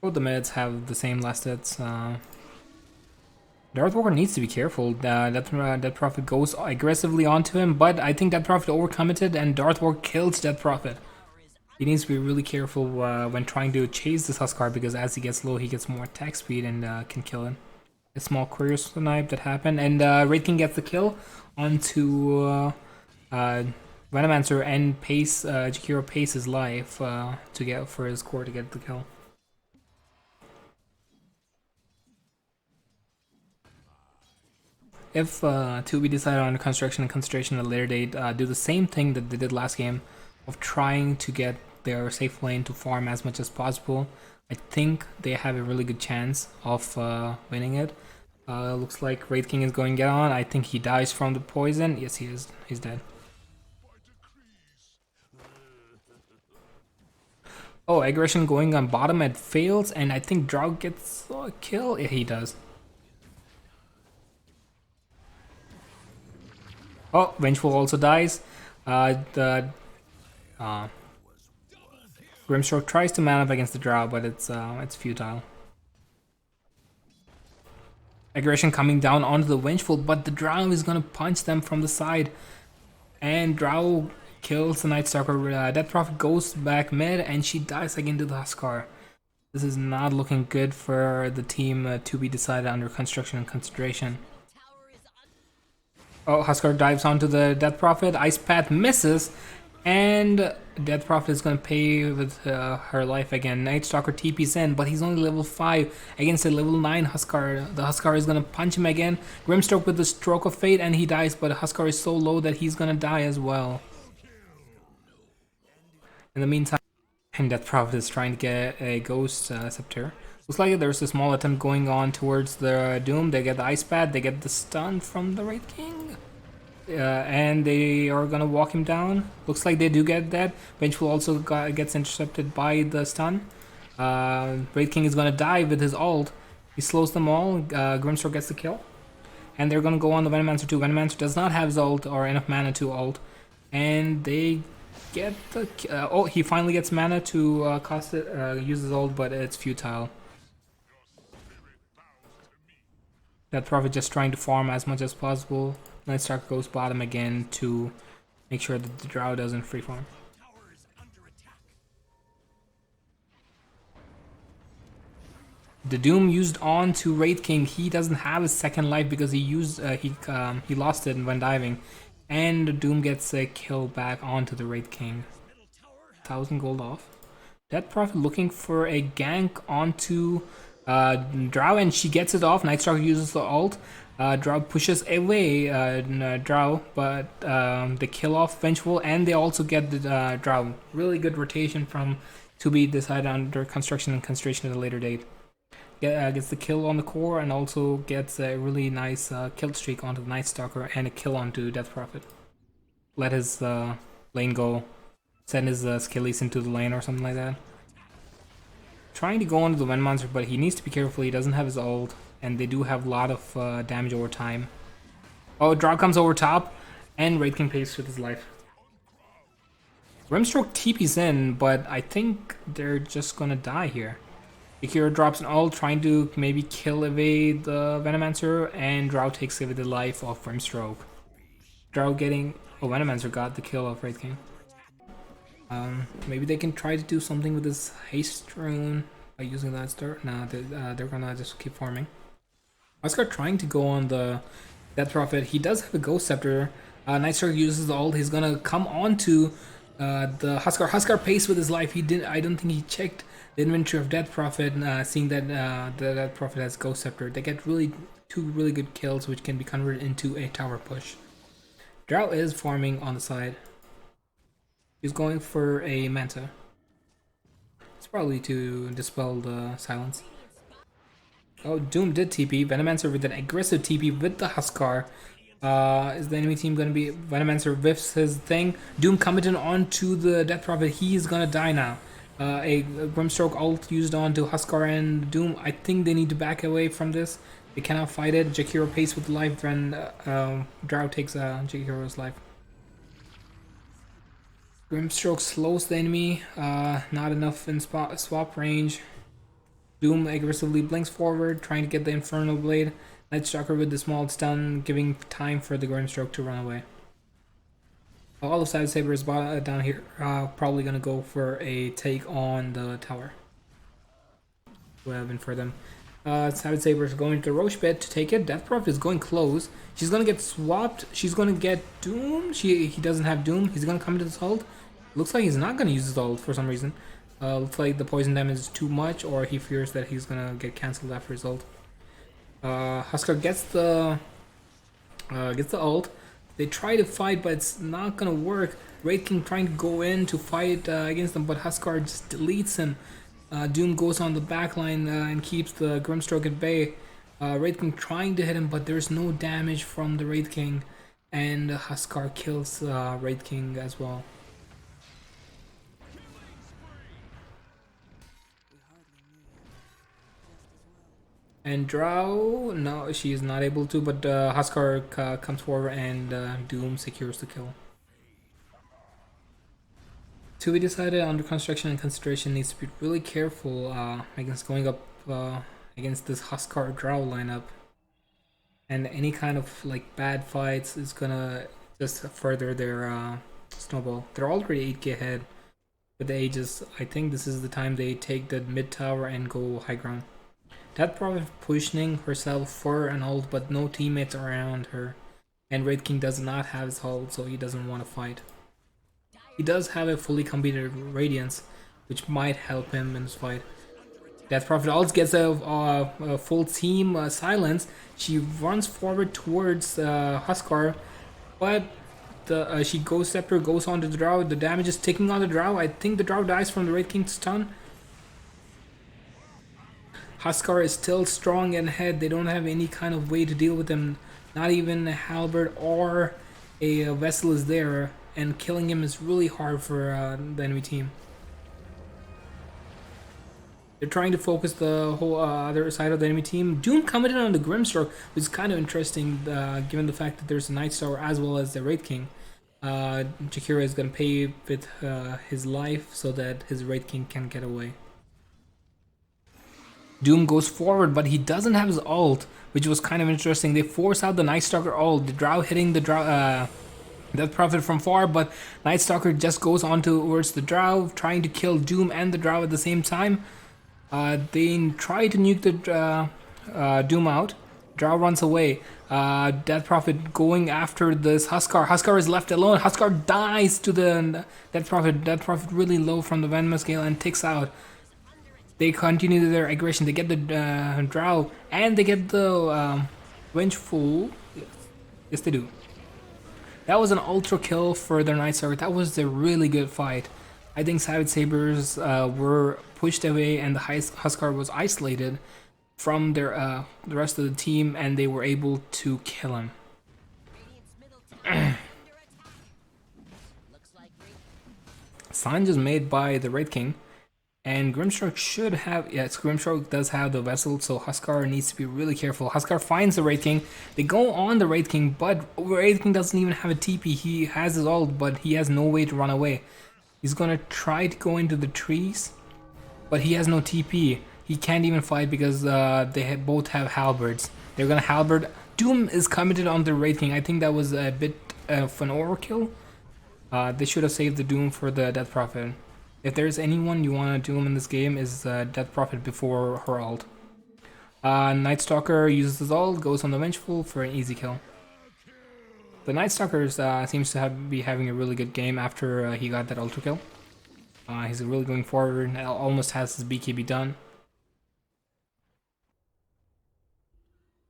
Both the mids have the same last hits. Darth Walker needs to be careful. That Prophet goes aggressively onto him, but I think that Prophet overcommitted and Darth Walker kills that Prophet. He needs to be really careful when trying to chase this Huskar because as he gets low, he gets more attack speed and can kill him. A small courier snipe that happened, and Wraith King gets the kill onto Venomancer and pace Jakiro pace his life to get for his core to get the kill. If 2B decided on construction and concentration at a later date, do the same thing that they did last game of trying to get their safe lane to farm as much as possible, I think they have a really good chance of winning it. Looks like Wraith King is going to get on. I think he dies from the poison. Yes, he is. He's dead. Oh, aggression going on bottom, it fails, and I think Drow gets a kill. Yeah, he does. Oh, Vengeful also dies. The Grimstroke tries to man up against the Drow, but it's futile. Aggression coming down onto the Vengeful, but the Drow is gonna punch them from the side. And Drow kills the Night Stalker. Death Prophet goes back mid, and she dies again to the Huskar. This is not looking good for the team to be decided under construction and consideration. Oh, Huskar dives onto the Death Prophet. Ice Path misses, and Death Prophet is going to pay with her life again. Night Stalker TP's in, but he's only level 5 against a level 9 Huskar. The Huskar is going to punch him again. Grimstroke with the Stroke of Fate, and he dies, but Huskar is so low that he's going to die as well. In the meantime, Death Prophet is trying to get a Ghost Scepter. Looks like there's a small attempt going on towards the Doom. They get the Ice Pad, they get the stun from the Wraith King. And they are gonna walk him down. Looks like they do get that. Vengeful also gets intercepted by the stun. Wraith King is gonna die with his ult. He slows them all. Grimstroke gets the kill. And they're gonna go on the Venomancer too. Venomancer does not have his ult or enough mana to ult. And they get the... oh, he finally gets mana to cost it, use his ult, but it's futile. That Prophet just trying to farm as much as possible. Night Stalker goes bottom again to make sure that the Drow doesn't free farm. The Doom used on to Wraith King. He doesn't have his second life because he used he lost it when diving, and the Doom gets a kill back onto the Wraith King. 1,000 gold off. Death Prophet looking for a gank onto Drow, and she gets it off. Night Stalker uses the ult. Drow pushes away Drow, but they kill off Vengeful, and they also get the Drow. Really good rotation from to be decided under construction and consideration at a later date. Gets the kill on the core, and also gets a really nice kill streak onto the Night Stalker and a kill onto Death Prophet. Let his lane go. Send his skillies into the lane or something like that. Trying to go onto the Venomancer, but he needs to be careful. He doesn't have his ult, and they do have a lot of damage over time. Oh, Drow comes over top, and Wraith King pays with his life. Grimstroke TP's in, but I think they're just gonna die here. Akira drops an ult, trying to maybe kill away the Venomancer, and Drow takes away the life of Grimstroke. Drow getting... oh, Venomancer got the kill of Wraith King. Maybe they can try to do something with this haste rune by using that start. Nah, they're gonna just keep farming. Huskar trying to go on the Death Prophet. He does have a Ghost Scepter. Night Stalker uses the ult. He's gonna come on to the Huskar. Huskar paced with his life. He didn't. I don't think he checked the inventory of Death Prophet. Seeing that the Death Prophet has Ghost Scepter, they get two really good kills, which can be converted into a tower push. Drow is farming on the side. He's going for a Manta. It's probably to dispel the silence. Oh, Doom did TP. Venomancer with an aggressive TP with the Huskar. Is the enemy team going to be... Venomancer whiffs his thing. Doom coming onto the Death Prophet. He is going to die now. A Grimstroke ult used on to Huskar and Doom. I think they need to back away from this. They cannot fight it. Jakiro pace with life, and Drow takes Jakiro's life. Grimstroke slows the enemy, not enough in swap range. Doom aggressively blinks forward, trying to get the Infernal Blade. Night Stalker with the small stun, giving time for the Grimstroke to run away. All of Sabers down here probably gonna go for a take on the tower. Would have been for them. Sabers going to the Roche pit to take it. Death Prophet is going close. She's gonna get swapped. She's gonna get Doom. He doesn't have Doom. He's gonna come into this ult. Looks like he's not gonna use his ult for some reason. Looks like the poison damage is too much, or he fears that he's gonna get cancelled after his ult. Huskar gets the ult. They try to fight, but it's not gonna work. Wraith King trying to go in to fight against them, but Huskar just deletes him. Doom goes on the backline and keeps the Grimstroke at bay. Wraith King trying to hit him, but there's no damage from the Wraith King, and Huskar kills Wraith King as well. And Drow, no, she is not able to, but Huskar comes forward and Doom secures the kill. To be decided, under construction and consideration needs to be really careful against going up against this Huskar Drow lineup. And any kind of like bad fights is gonna just further their snowball. They're already 8k ahead with the Aegis. I think this is the time they take the mid tower and go high ground. Death Prophet pushing herself for an ult, but no teammates around her. And Wraith King does not have his ult, so he doesn't want to fight. He does have a fully completed Radiance, which might help him in this fight. Death Prophet also gets a full team silence. She runs forward towards Huskar, but she goes Scepter, goes onto the Drow. The damage is ticking on the Drow. I think the Drow dies from the Wraith King's stun. Huskar is still strong and ahead. They don't have any kind of way to deal with him. Not even a halberd or a vessel is there, and killing him is really hard for the enemy team. They're trying to focus the whole other side of the enemy team. Doom commented on the Grimstroke, which is kind of interesting given the fact that there's a Night Star as well as the Wraith King. Jakira is going to pay with his life so that his Wraith King can get away. Doom goes forward, but he doesn't have his ult, which was kind of interesting. They force out the Night Stalker ult, the Drow hitting the Death Prophet from far, but Night Stalker just goes on towards the Drow, trying to kill Doom and the Drow at the same time. They try to nuke the Doom out. Drow runs away. Death Prophet going after this Huskar. Huskar is left alone. Huskar dies to the Death Prophet. Death Prophet really low from the Venomous Gale and ticks out. They continue their aggression. They get the Drow and they get the Vengeful. Yes, they do. That was an ultra kill for their Night Stalker. That was a really good fight. I think Savage Sabers were pushed away and the Huskar was isolated from their the rest of the team, and they were able to kill him. Sign is made by the Wraith King, and Grimstroke should have, yes, Grimstroke does have the vessel, so Huskar needs to be really careful. Huskar finds the Wraith King, they go on the Wraith King, but Wraith King doesn't even have a TP. He has his ult, but he has no way to run away. He's gonna try to go into the trees, but he has no TP. He can't even fight because they both have halberds. They're gonna halberd. Doom is committed on the Wraith King. I think that was a bit of an overkill. They should have saved the Doom for the Death Prophet. If there's anyone you want to Doom in this game, is Death Prophet before her ult. Night Stalker uses his ult, goes on the Vengeful for an easy kill. The Night Stalker seems to be having a really good game after he got that ultra kill. He's really going forward and almost has his BKB done.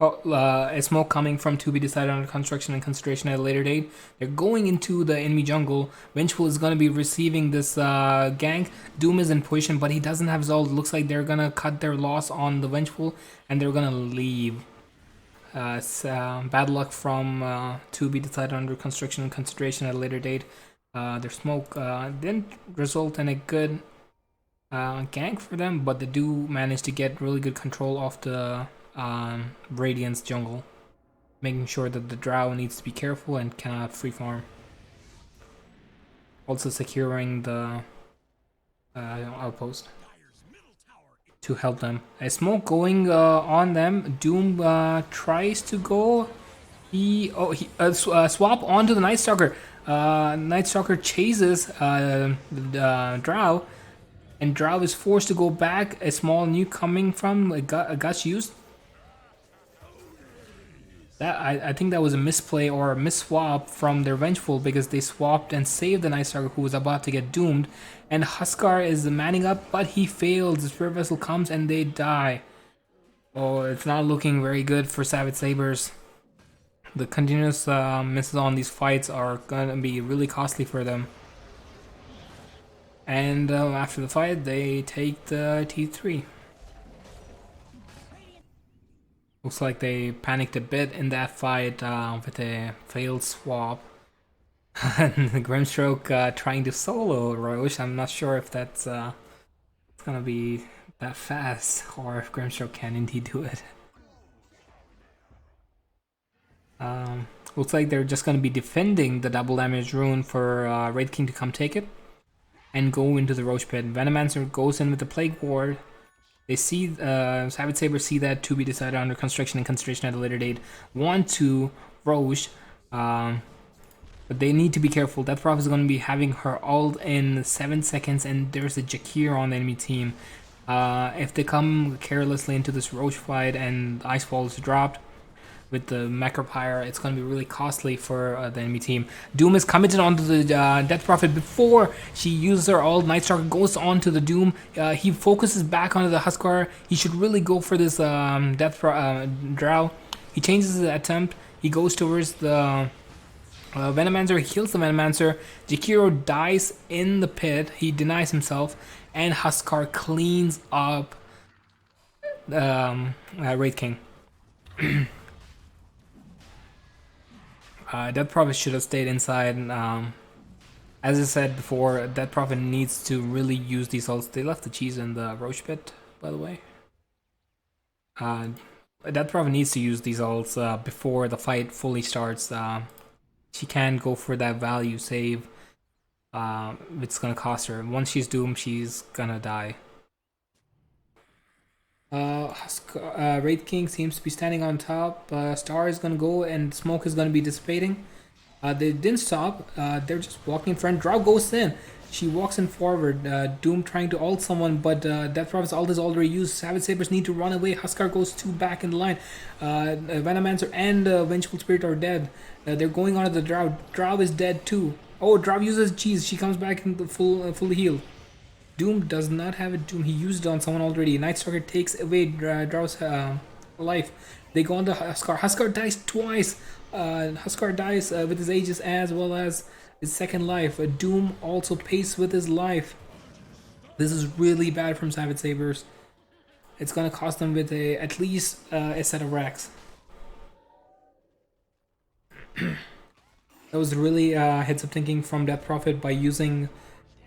A smoke coming from to be decided under construction and consideration at a later date. They're going into the enemy jungle. Vengeful is going to be receiving this gank. Doom is in position, but he doesn't have his ult. Looks like they're going to cut their loss on the Vengeful, and they're going to leave. Bad luck from to be decided under construction and consideration at a later date. Their smoke didn't result in a good gank for them, but they do manage to get really good control of the Radiance jungle, making sure that the Drow needs to be careful and cannot free farm. also securing the outpost to help them. A smoke going on them. Doom tries to go. He swap onto the Night Stalker. Night Stalker chases Drow, and Drow is forced to go back. A small nuke coming from a guts used. That I think that was a misplay or a misswap from their Vengeful, because they swapped and saved the Night Stalker who was about to get doomed. And Huskar is manning up, but he fails. The Spirit Vessel comes and they die. Oh, it's not looking very good for Savage Sabers. The continuous misses on these fights are gonna be really costly for them. And after the fight, they take the T3. Looks like they panicked a bit in that fight with a failed swap. And Grimstroke trying to solo Roche. I'm not sure if that's it's gonna be that fast, or if Grimstroke can indeed do it. Looks like they're just gonna be defending the double damage rune for Wraith King to come take it and go into the Roche pit. Venomancer goes in with the Plague Ward. They see, Savage Sabers see that to be decided under construction and consideration at a later date. Want to Roche, but they need to be careful. Death Prophet is going to be having her ult in 7 seconds, and there's a Jakir on the enemy team. If they come carelessly into this Roche fight and Icefall is dropped with the Macropyre, it's going to be really costly for the enemy team. Doom is committed onto the Death Prophet before she uses her ult. Night Stalker goes on to the Doom. He focuses back onto the Huskar. He should really go for this Drow. He changes his attempt. He goes towards the Venomancer. He kills the Venomancer. Jakiro dies in the pit. He denies himself. And Huskar cleans up Wraith King. Death Prophet should have stayed inside. As I said before, Death Prophet needs to really use these ults. They left the cheese in the Roche pit, by the way. Death Prophet needs to use these ults before the fight fully starts. She can go for that value save. It's gonna cost her. Once she's doomed, she's gonna die. Wraith King seems to be standing on top. Star is gonna go and smoke is gonna be dissipating. They didn't stop. They're just walking in front. Drow goes in. She walks in forward. Doom trying to ult someone, but Death Prophet's ult is already used. Savage Sabers need to run away. Huskar goes 2 back in the line. Venomancer and Vengeful Spirit are dead. They're going on to the Drow. Drow is dead too. Oh, Drow uses cheese. She comes back in the fully healed. Doom does not have a Doom. He used it on someone already. Night Stalker takes away Drow's life. They go on to Huskar. Huskar dies twice. Huskar dies with his Aegis as well as his second life. Doom also pays with his life. This is really bad from Savage Sabers. It's gonna cost them with at least a set of racks. That was really heads up thinking from Death Prophet by using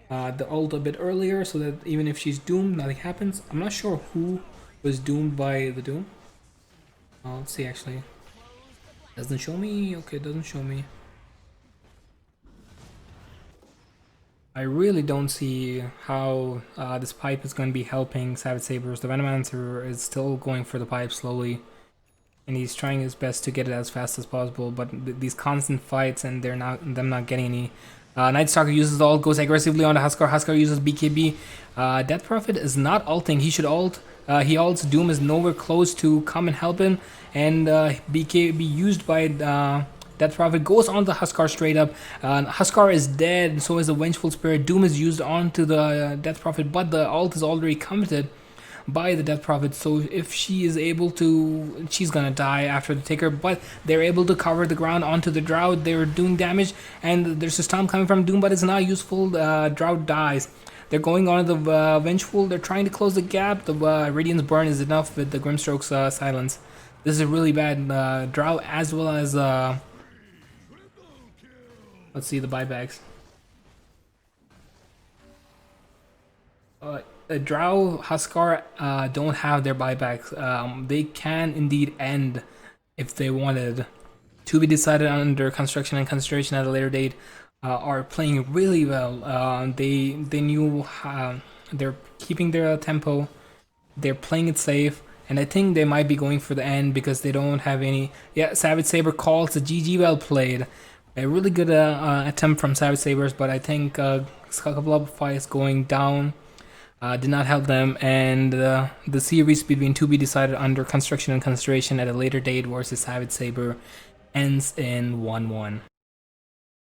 the ult a bit earlier, so that even if she's doomed, nothing happens. I'm not sure who was doomed by the Doom. Let's see, actually. Doesn't show me? Okay, doesn't show me. I really don't see how this pipe is going to be helping Savage Sabers. The Venomancer is still going for the pipe slowly, and he's trying his best to get it as fast as possible, but these constant fights and them not getting any. Night Stalker uses the ult, goes aggressively on the Huskar. Huskar uses BKB. Death Prophet is not ulting. He should ult. He ults. Doom is nowhere close to come and help him. And BKB used by Death Prophet goes on the Huskar straight up. Huskar is dead, and so is the Vengeful Spirit. Doom is used onto the Death Prophet, but the ult is already committed by the Death Prophet, so if she is able to, she's gonna die after the taker, but they're able to cover the ground onto the Drow. They're doing damage, and there's a storm coming from Doom, but it's not useful. Drow dies. They're going on to the Vengeful. They're trying to close the gap. The Radiant's Burn is enough with the Grimstroke's silence. This is really bad. Drow as well as let's see the buybacks. Drow Huskar don't have their buybacks. They can indeed end if they wanted. To be decided under construction and consideration at a later date. are playing really well. They knew they're keeping their tempo. They're playing it safe, and I think they might be going for the end because they don't have any. Yeah, Savage Saber calls the GG, well played. A really good attempt from Savage Sabers, but I think a couple of fights going down did not help them, and the series between to be decided under construction and consideration at a later date versus Savage Saber ends in 1-1.